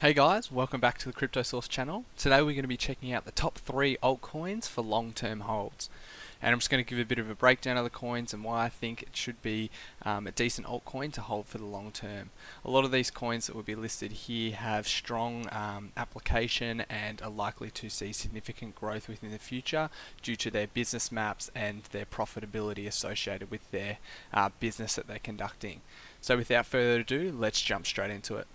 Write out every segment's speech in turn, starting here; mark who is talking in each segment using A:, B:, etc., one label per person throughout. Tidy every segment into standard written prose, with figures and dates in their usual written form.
A: Hey guys, welcome back to the Crypto Source channel. Today we're going to be checking out the top 3 altcoins for long-term holds. And I'm just going to give a bit of a breakdown of the coins and why I think it should be a decent altcoin to hold for the long term. A lot of these coins that will be listed here have strong application and are likely to see significant growth within the future due to their business maps and their profitability associated with their business that they're conducting. So without further ado, let's jump straight into it.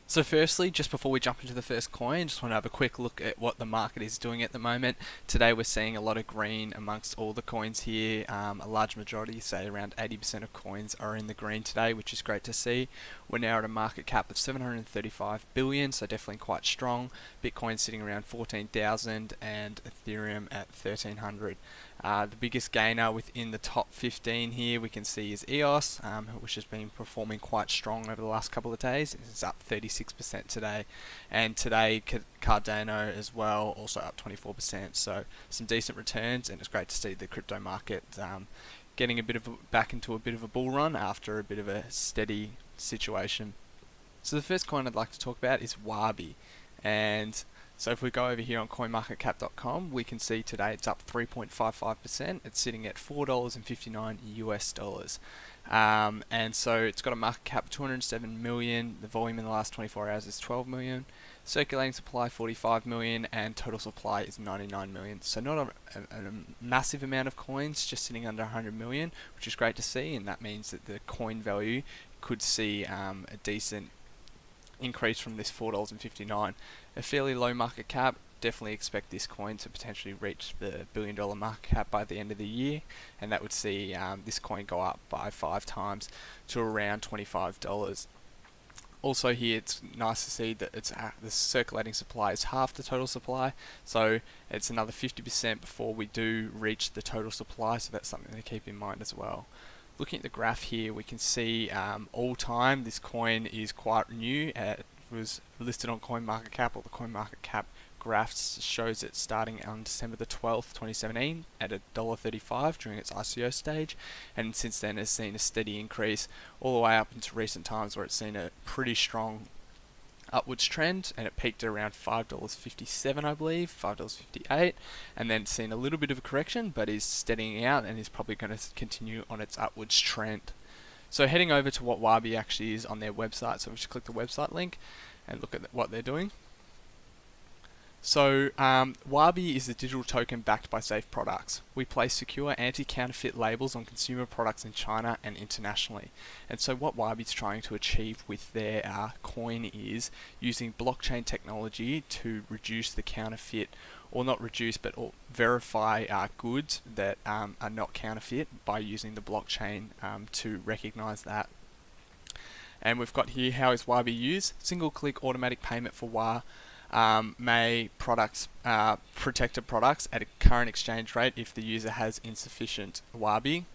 A: So firstly, just before we jump into the first coin, just want to have a quick look at what the market is doing at the moment. Today we're seeing a lot of green amongst all the coins here. A large majority, say around 80% of coins are in the green today, which is great to see. We're now at a market cap of 735 billion, so definitely quite strong. Bitcoin sitting around 14,000 and Ethereum at 1,300. The biggest gainer within the top 15 here we can see is EOS, which has been performing quite strong over the last couple of days. It's up 36% today, and today Cardano as well, also up 24%. So some decent returns, and it's great to see the crypto market getting back into a bit of a bull run after a bit of a steady situation. So the first coin I'd like to talk about is Wabi, and so if we go over here on coinmarketcap.com, we can see today it's up 3.55%. It's sitting at $4.59 US. And so it's got a market cap of 207 million. The volume in the last 24 hours is 12 million. Circulating supply 45 million, and total supply is 99 million. So not a massive amount of coins, just sitting under 100 million, which is great to see, and that means that the coin value could see a decent increase from this $4.59. A fairly low market cap. Definitely expect this coin to potentially reach the $1 billion market cap by the end of the year, and that would see this coin go up by 5 times to around $25. Also here, it's nice to see that the circulating supply is half the total supply, so it's another 50% before we do reach the total supply, so that's something to keep in mind as well. Looking at the graph here, we can see all time this coin is quite new. It was listed on CoinMarketCap, or the CoinMarketCap graph shows it starting on December the 12th, 2017 at $1.35 during its ICO stage, and since then has seen a steady increase all the way up into recent times where it's seen a pretty strong upwards trend, and it peaked at around $5.57, I believe, $5.58, and then seen a little bit of a correction, but is steadying out and is probably going to continue on its upwards trend. So heading over to what Wabi actually is on their website, so we just click the website link and look at what they're doing. So Wabi is a digital token backed by safe products. We place secure anti-counterfeit labels on consumer products in China and internationally. And so what Wabi is trying to achieve with their coin is using blockchain technology to reduce the counterfeit, or not reduce, but verify goods that are not counterfeit by using the blockchain to recognize that. And we've got here, how is Wabi used? Single-click automatic payment for protected products at a current exchange rate if the user has insufficient Wabi.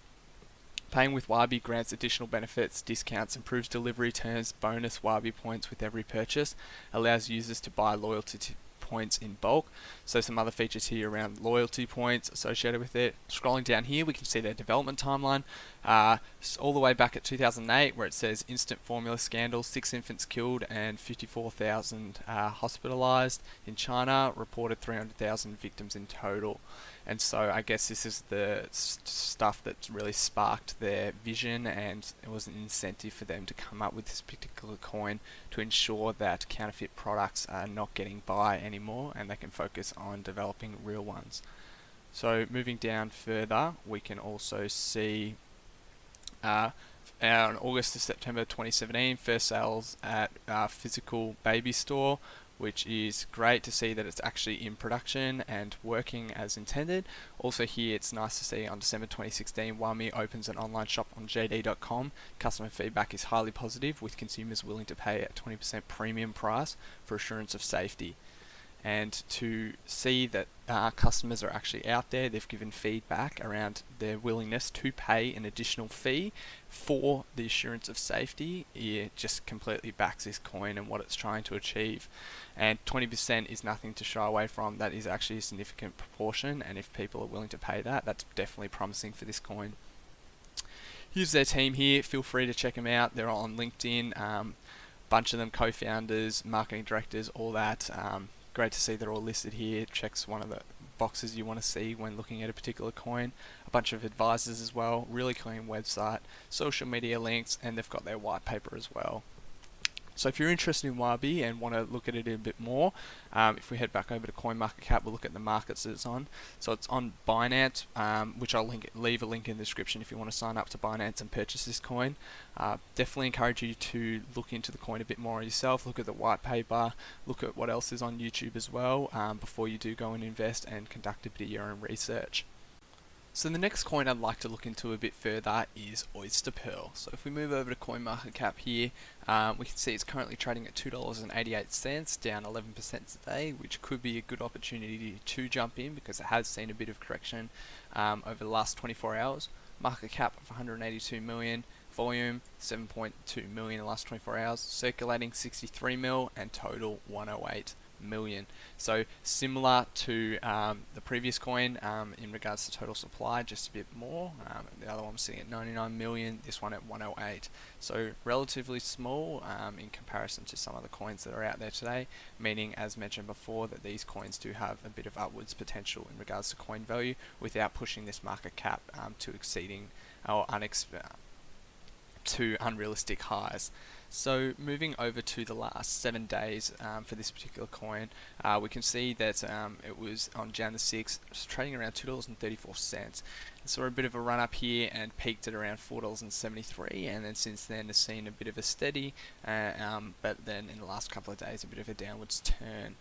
A: Paying with Wabi grants additional benefits, discounts, improves delivery terms, bonus Wabi points with every purchase, allows users to buy loyalty points in bulk. So some other features here around loyalty points associated with it. Scrolling down here, we can see their development timeline, all the way back at 2008, where it says instant formula scandal, 6 infants killed and 54,000 hospitalized in China, reported 300,000 victims in total. And so I guess this is the stuff that really sparked their vision, and it was an incentive for them to come up with this particular coin to ensure that counterfeit products are not getting by anymore and they can focus on developing real ones. So moving down further, we can also see on August to September 2017, first sales at physical baby store, which is great to see that it's actually in production and working as intended. Also here, it's nice to see on December 2016, Wabi opens an online shop on JD.com. Customer feedback is highly positive, with consumers willing to pay a 20% premium price for assurance of safety. And to see that customers are actually out there, they've given feedback around their willingness to pay an additional fee for the assurance of safety. It just completely backs this coin and what it's trying to achieve. And 20% is nothing to shy away from. That is actually a significant proportion, and if people are willing to pay that, that's definitely promising for this coin. Here's their team here. Feel free to check them out. They're on LinkedIn. bunch of them co-founders, marketing directors, all that. Great to see they're all listed here. It checks one of the boxes you want to see when looking at a particular coin. A bunch of advisors as well, really clean website, social media links, and they've got their white paper as well. So if you're interested in Wabi and want to look at it a bit more, if we head back over to CoinMarketCap, we'll look at the markets that it's on. So it's on Binance, which I'll leave a link in the description if you want to sign up to Binance and purchase this coin. Definitely encourage you to look into the coin a bit more yourself, look at the white paper, look at what else is on YouTube as well, before you do go and invest and conduct a bit of your own research. So the next coin I'd like to look into a bit further is Oyster Pearl. So if we move over to CoinMarketCap here, we can see it's currently trading at $2.88, down 11% today, which could be a good opportunity to jump in because it has seen a bit of correction over the last 24 hours. Market cap of 182 million, volume 7.2 million in the last 24 hours, circulating 63 mil, and total 108 million. So similar to the previous coin in regards to total supply, just a bit more. The other one was sitting at 99 million, this one at 108. So relatively small in comparison to some of the coins that are out there today, meaning, as mentioned before, that these coins do have a bit of upwards potential in regards to coin value without pushing this market cap to exceeding or to unrealistic highs. So moving over to the last 7 days for this particular coin, we can see that it was on Jan the 6th, trading around $2.34. So a bit of a run up here and peaked at around $4.73, and then since then has seen a bit of a steady, but then in the last couple of days a bit of a downwards turn.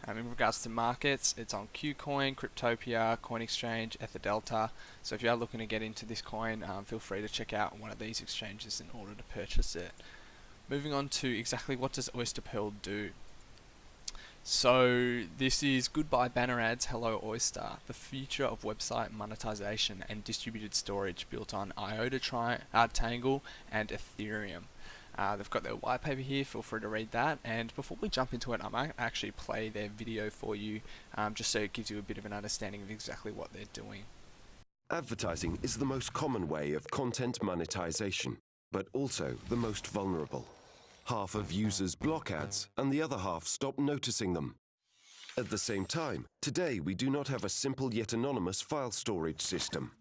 A: In regards to markets, it's on KuCoin, Cryptopia, Coin Exchange, EtherDelta. So if you are looking to get into this coin, feel free to check out one of these exchanges in order to purchase it. Moving on to exactly what does Oyster Pearl do. So this is goodbye banner ads, hello Oyster, the future of website monetization and distributed storage built on IOTA Tangle and Ethereum. They've got their white paper here, feel free to read that, and before we jump into it, I might actually play their video for you just so it gives you a bit of an understanding of exactly what they're doing.
B: Advertising is the most common way of content monetization, but also the most vulnerable. Half of users block ads and the other half stop noticing them. At the same time, today we do not have a simple yet anonymous file storage system.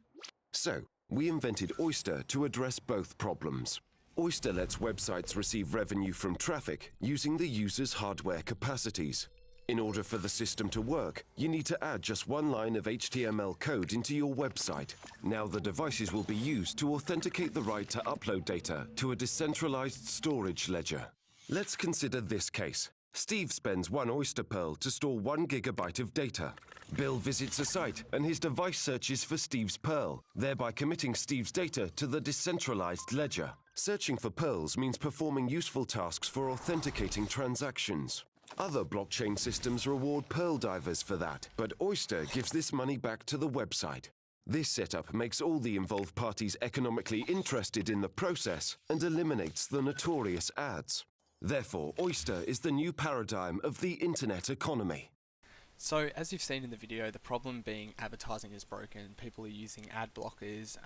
B: So, we invented Oyster to address both problems. Oyster lets websites receive revenue from traffic using the user's hardware capacities. In order for the system to work, you need to add just one line of HTML code into your website. Now the devices will be used to authenticate the right to upload data to a decentralized storage ledger. Let's consider this case. Steve spends 1 Oyster Pearl to store 1 gigabyte of data. Bill visits a site and his device searches for Steve's Pearl, thereby committing Steve's data to the decentralized ledger. Searching for pearls means performing useful tasks for authenticating transactions. Other blockchain systems reward pearl divers for that, but Oyster gives this money back to the website. This setup makes all the involved parties economically interested in the process and eliminates the notorious ads. Therefore, Oyster is the new paradigm of the internet economy.
A: So as you've seen in the video, the problem being advertising is broken. People are using ad blockers,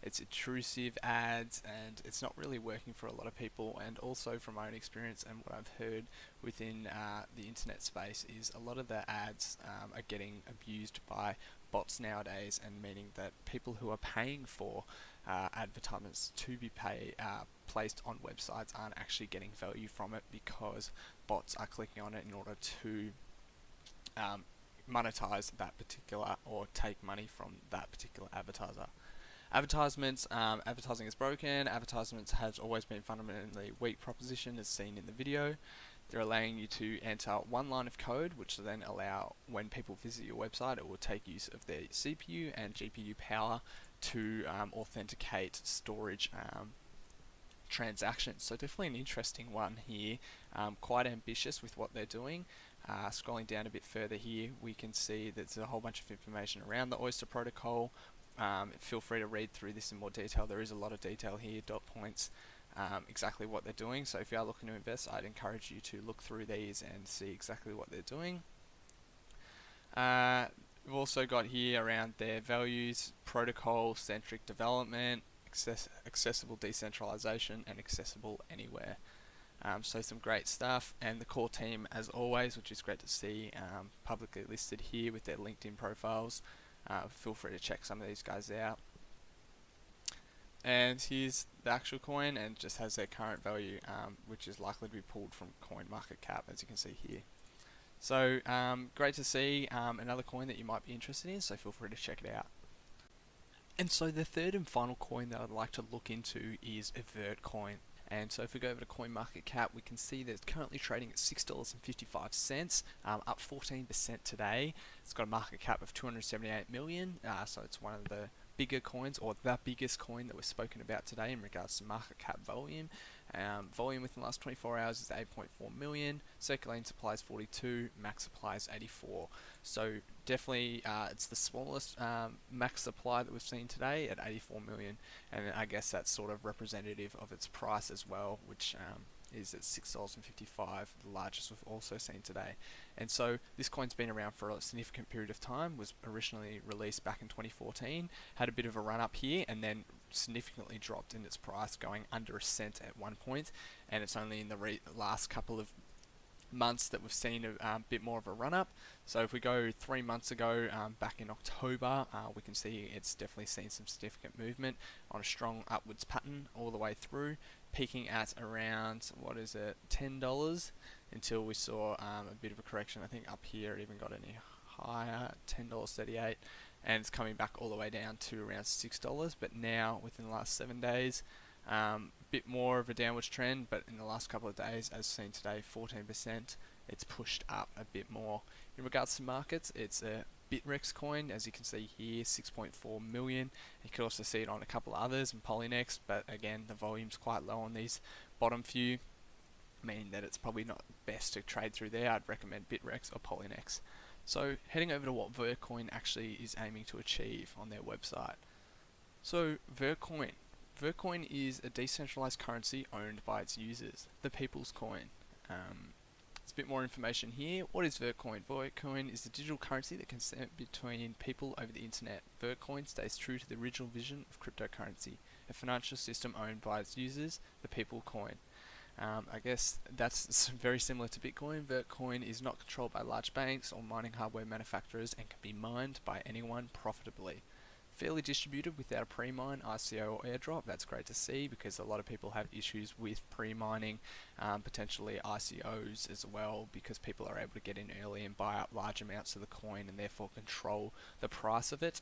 A: it's intrusive ads, and it's not really working for a lot of people. And also from my own experience and what I've heard within the internet space is a lot of the ads are getting abused by bots nowadays, and meaning that people who are paying for advertisements to be placed on websites aren't actually getting value from it because bots are clicking on it in order to monetize that particular or take money from that particular advertiser. Advertising is broken. Advertisements has always been fundamentally weak proposition as seen in the video. They're allowing you to enter one line of code, which will then allow when people visit your website, it will take use of their CPU and GPU power to authenticate storage transactions. So definitely an interesting one here, quite ambitious with what they're doing. Scrolling down a bit further here, we can see there's a whole bunch of information around the Oyster protocol. Feel free to read through this in more detail. There is a lot of detail here, dot points, exactly what they're doing. So if you are looking to invest, I'd encourage you to look through these and see exactly what they're doing. We've also got here around their values: protocol-centric development, accessible decentralization, and accessible anywhere. So some great stuff, and the core team as always, which is great to see, publicly listed here with their LinkedIn profiles. Feel free to check some of these guys out. And here's the actual coin, and just has their current value, which is likely to be pulled from CoinMarketCap, as you can see here. So great to see another coin that you might be interested in, so feel free to check it out. And so the third and final coin that I'd like to look into is Vertcoin. And so if we go over to CoinMarketCap, we can see that it's currently trading at $6.55, up 14% today. It's got a market cap of 278 million, so it's one of the bigger coins, or the biggest coin that we've spoken about today in regards to market cap volume. Volume within the last 24 hours is 8.4 million, circulating supply is 42, max supply is 84. So definitely it's the smallest max supply that we've seen today at 84 million, and I guess that's sort of representative of its price as well, which is at $6.55, the largest we've also seen today. And so this coin's been around for a significant period of time, was originally released back in 2014, had a bit of a run up here, and then significantly dropped in its price, going under a cent at one point, and it's only in the last couple of months that we've seen a bit more of a run up. So if we go 3 months ago, back in October, we can see it's definitely seen some significant movement on a strong upwards pattern all the way through, peaking at around, what is it, $10, until we saw a bit of a correction. I think up here it even got any higher, $10.38, and it's coming back all the way down to around $6. But now within the last 7 days, bit more of a downwards trend, but in the last couple of days, as seen today, 14%, it's pushed up a bit more. In regards to markets, it's a Bitrex coin, as you can see here, 6.4 million. You can also see it on a couple of others, and Polynex, but again, the volume's quite low on these bottom few, meaning that it's probably not best to trade through there. I'd recommend Bitrex or Polynex. So heading over to what Vertcoin actually is aiming to achieve on their website. So Vertcoin is a decentralized currency owned by its users, the people's coin. There's a bit more information here. What is Vertcoin? Vertcoin is a digital currency that can send between people over the internet. Vertcoin stays true to the original vision of cryptocurrency, a financial system owned by its users, the people coin. I guess that's very similar to Bitcoin. Vertcoin is not controlled by large banks or mining hardware manufacturers and can be mined by anyone profitably. Fairly distributed without a pre-mine, ICO or airdrop. That's great to see, because a lot of people have issues with pre-mining, potentially ICOs as well, because people are able to get in early and buy up large amounts of the coin and therefore control the price of it.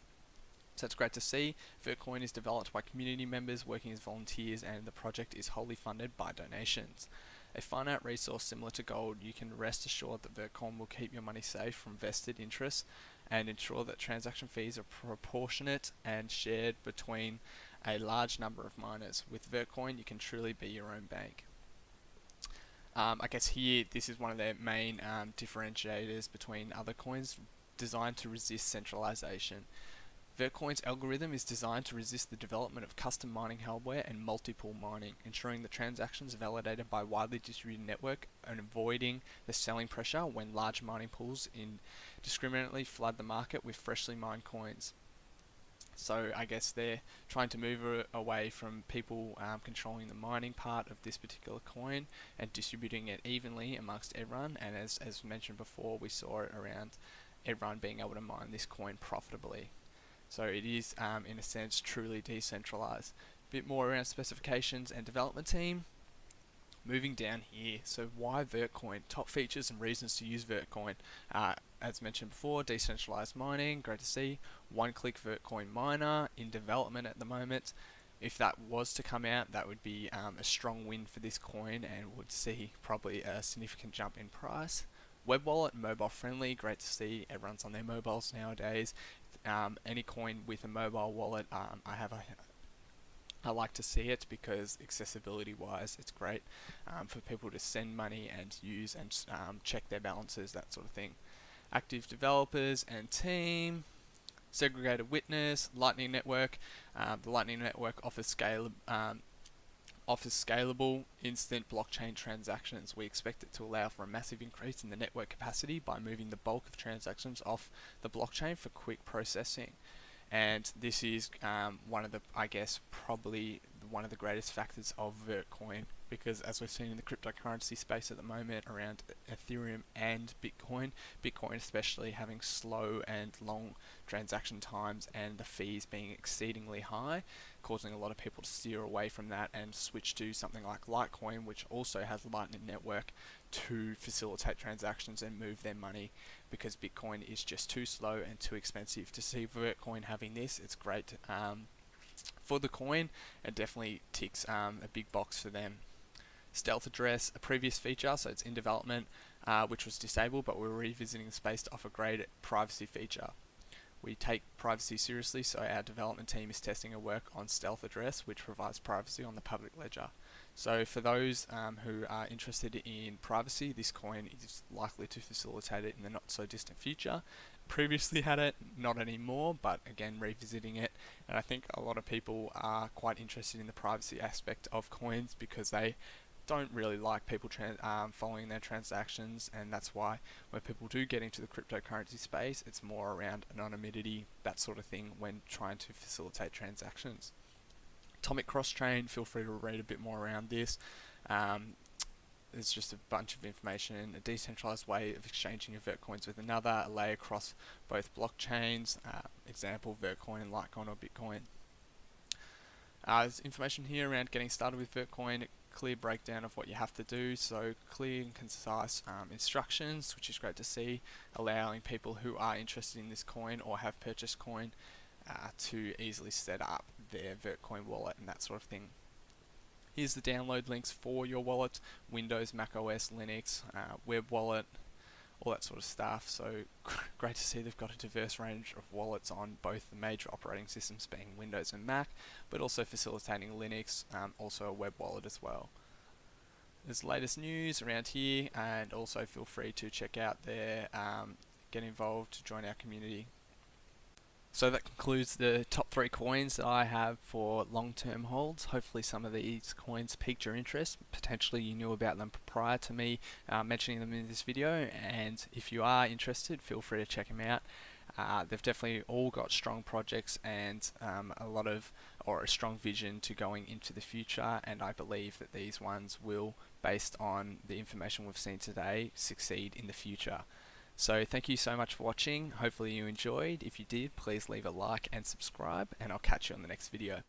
A: So it's great to see. Vertcoin is developed by community members working as volunteers, and the project is wholly funded by donations. A finite resource similar to gold, you can rest assured that Vertcoin will keep your money safe from vested interests and ensure that transaction fees are proportionate and shared between a large number of miners. With Vertcoin, you can truly be your own bank. I guess here, this is one of their main differentiators between other coins, designed to resist centralization. Vertcoin's algorithm is designed to resist the development of custom mining hardware and multiple mining, ensuring the transactions are validated by a widely distributed network and avoiding the selling pressure when large mining pools indiscriminately flood the market with freshly mined coins. So I guess they're trying to move away from people controlling the mining part of this particular coin and distributing it evenly amongst everyone, and as mentioned before, we saw it around everyone being able to mine this coin profitably. So it is, in a sense, truly decentralized. A bit more around specifications and development team. Moving down here, so why Vertcoin? Top features and reasons to use Vertcoin. As mentioned before, decentralized mining, great to see. One-click Vertcoin miner in development at the moment. If that was to come out, that would be a strong win for this coin and would see probably a significant jump in price. Web wallet, mobile friendly, great to see. Everyone's on their mobiles nowadays. Any coin with a mobile wallet, I like to see it, because accessibility wise it's great for people to send money and use and check their balances, that sort of thing. Active developers and team. Segregated witness, Lightning Network. The Lightning Network offers scalable, instant blockchain transactions. We expect it to allow for a massive increase in the network capacity by moving the bulk of transactions off the blockchain for quick processing. And this is one of the, I guess, probably one of the greatest factors of Vertcoin, because as we've seen in the cryptocurrency space at the moment around Ethereum and Bitcoin especially having slow and long transaction times and the fees being exceedingly high, causing a lot of people to steer away from that and switch to something like Litecoin, which also has a Lightning network to facilitate transactions and move their money, because Bitcoin is just too slow and too expensive. To see Vertcoin having this, it's great for the coin, and definitely ticks a big box for them. Stealth address, a previous feature, so it's in development, which was disabled, but we're revisiting the space to offer great privacy feature. We take privacy seriously, so our development team is testing a work on stealth address, which provides privacy on the public ledger. So for those who are interested in privacy, this coin is likely to facilitate it in the not so distant future. Previously had it, not anymore, but again revisiting it, and I think a lot of people are quite interested in the privacy aspect of coins because they don't really like people following their transactions, and that's why when people do get into the cryptocurrency space, it's more around anonymity, that sort of thing, when trying to facilitate transactions. Atomic cross-chain, feel free to read a bit more around this. There's just a bunch of information, a decentralized way of exchanging your Vertcoins with another, a layer across both blockchains, example Vertcoin and Litecoin or Bitcoin. There's information here around getting started with Vertcoin, a clear breakdown of what you have to do, so clear and concise instructions, which is great to see, allowing people who are interested in this coin or have purchased coin to easily set up their Vertcoin wallet and that sort of thing. Here's the download links for your wallet: Windows, Mac OS, Linux, web wallet, all that sort of stuff. So great to see they've got a diverse range of wallets on both the major operating systems being Windows and Mac, but also facilitating Linux, also a web wallet as well. There's the latest news around here, and also feel free to check out their get involved to join our community. So that concludes the top 3 coins that I have for long-term holds. Hopefully some of these coins piqued your interest. Potentially you knew about them prior to me mentioning them in this video, and if you are interested, feel free to check them out. They've definitely all got strong projects and a strong vision to going into the future, and I believe that these ones will, based on the information we've seen today, succeed in the future. So thank you so much for watching. Hopefully you enjoyed. If you did, please leave a like and subscribe, and I'll catch you on the next video.